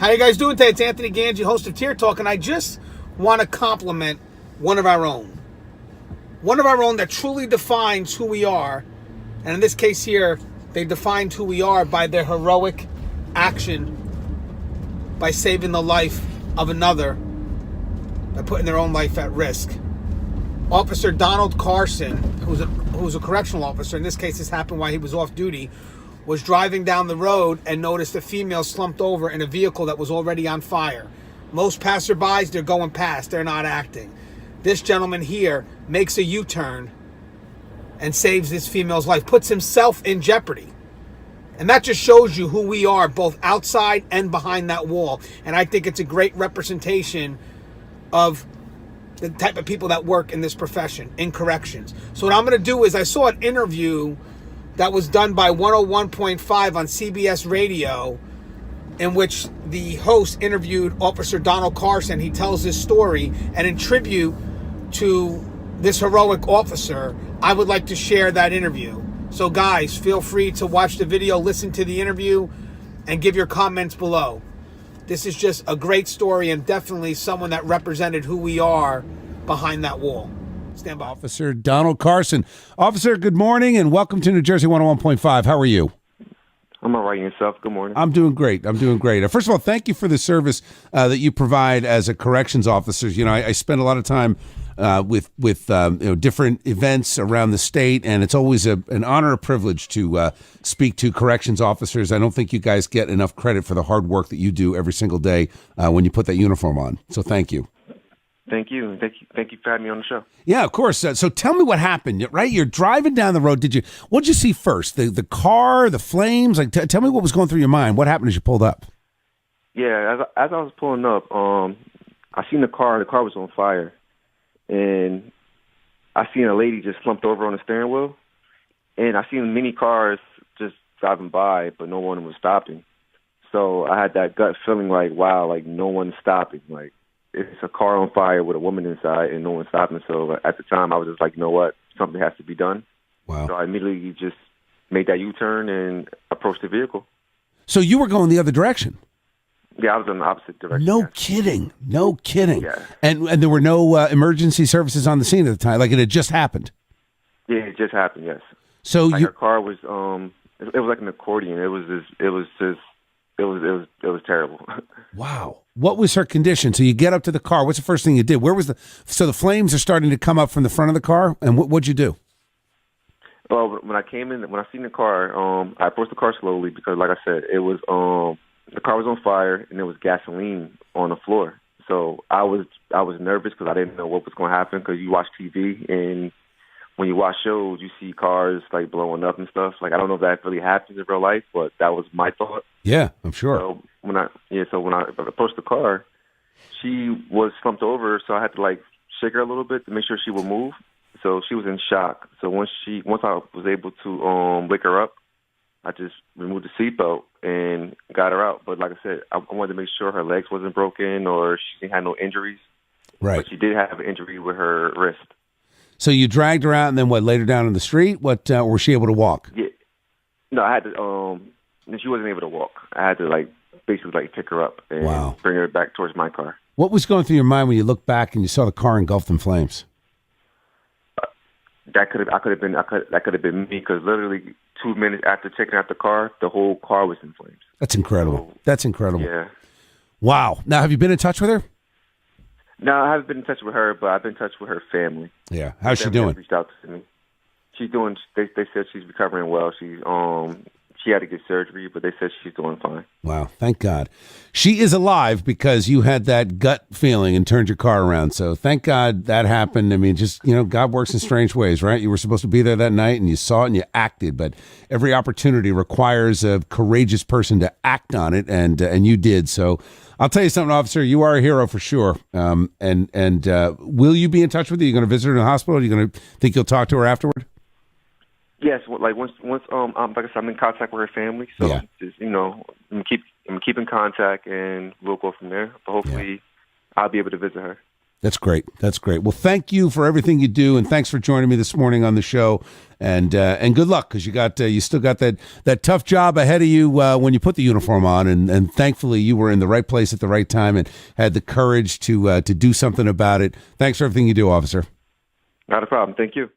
How you guys doing today? It's Anthony Ganji, host of Tier Talk, and I just want to compliment one of our own. One of our own that truly defines who we are. And in this case here, they defined who we are by their heroic action, by saving the life of another, by putting their own life at risk. Officer Donald Carson, who's a correctional officer, in this case this happened while he was off duty, was driving down the road and noticed a female slumped over in a vehicle that was already on fire. Most passerbys, they're going past, they're not acting. This gentleman here makes a U-turn and saves this female's life, puts himself in jeopardy. And that just shows you who we are, both outside and behind that wall. And I think it's a great representation of the type of people that work in this profession, in corrections. So what I'm going to do is, I saw an interview that was done by 101.5 on CBS Radio, in which the host interviewed Officer Donald Carson. He tells his story, and in tribute to this heroic officer, I would like to share that interview. So guys, feel free to watch the video, listen to the interview, and give your comments below. This is just a great story, and definitely someone that represented who we are behind that wall. Stand by. Officer Donald Carson. Officer, good morning, and welcome to New Jersey 101.5. How are you? I'm all right. Yourself? Good morning. I'm doing great. First of all, thank you for the service that you provide as a corrections officer. You know, I spend a lot of time with different events around the state, and it's always an honor, a privilege to speak to corrections officers. I don't think you guys get enough credit for the hard work that you do every single day when you put that uniform on. So thank you. Thank you. Thank you for having me on the show. Yeah, of course. So tell me what happened, right? You're driving down the road. What'd you see first? The car, the flames? Like, tell me what was going through your mind. What happened as you pulled up? Yeah, as I was pulling up, I seen the car. The car was on fire. And I seen a lady just slumped over on the steering wheel. And I seen many cars just driving by, but no one was stopping. So I had that gut feeling like, wow, like no one's stopping. Like, it's a car on fire with a woman inside and no one's stopping. So at the time, I was just like, you know what? Something has to be done. Wow. So I immediately just made that U-turn and approached the vehicle. So you were going the other direction? Yeah, I was in the opposite direction. No kidding. Yeah. And there were no emergency services on the scene at the time? Like, it had just happened? Yeah, it just happened, yes. So her car was, it was like an accordion. It was terrible. Wow. What was her condition? So you get up to the car. What's the first thing you did? So the flames are starting to come up from the front of the car, and what'd you do? Well, when I seen the car, I approached the car slowly because, like I said, it was, the car was on fire and there was gasoline on the floor. So I was nervous because I didn't know what was going to happen, because you watch TV and when you watch shows, you see cars like blowing up and stuff. Like, I don't know if that really happens in real life, but that was my thought. Yeah, I'm sure. So when I approached the car, she was slumped over, so I had to like shake her a little bit to make sure she would move. So she was in shock. So once I was able to wake her up, I just removed the seatbelt and got her out. But like I said, I wanted to make sure her legs wasn't broken or she didn't have no injuries. Right. But she did have an injury with her wrist. So you dragged her out, and then what? Laid her down in the street. What? Was she able to walk? Yeah. No, I had to. She wasn't able to walk. I had to basically pick her up and bring her back towards my car. What was going through your mind when you looked back and you saw the car engulfed in flames? That could have been me, because literally 2 minutes after taking out the car, the whole car was in flames. That's incredible. That's incredible. Yeah. Wow. Now, have you been in touch with her? No, I haven't been in touch with her, but I've been in touch with her family. Yeah. How's she doing? Reached out to me. She's doing. They said she's recovering well. She had to get surgery, but they said she's doing fine. Wow. Thank God. She is alive because you had that gut feeling and turned your car around. So thank God that happened. I mean, just, God works in strange ways, right? You were supposed to be there that night and you saw it and you acted, but every opportunity requires a courageous person to act on it, and you did. So I'll tell you something, officer, you are a hero for sure. And will you be in touch with her? Are you going to visit her in the hospital? Are you going to think you'll talk to her afterward? Yes, like once like I said, I'm in contact with her family, so just I'm keep in contact, and we'll go from there. But hopefully, I'll be able to visit her. That's great. That's great. Well, thank you for everything you do, and thanks for joining me this morning on the show. And good luck, because you still got that tough job ahead of you when you put the uniform on. And thankfully, you were in the right place at the right time and had the courage to do something about it. Thanks for everything you do, officer. Not a problem. Thank you.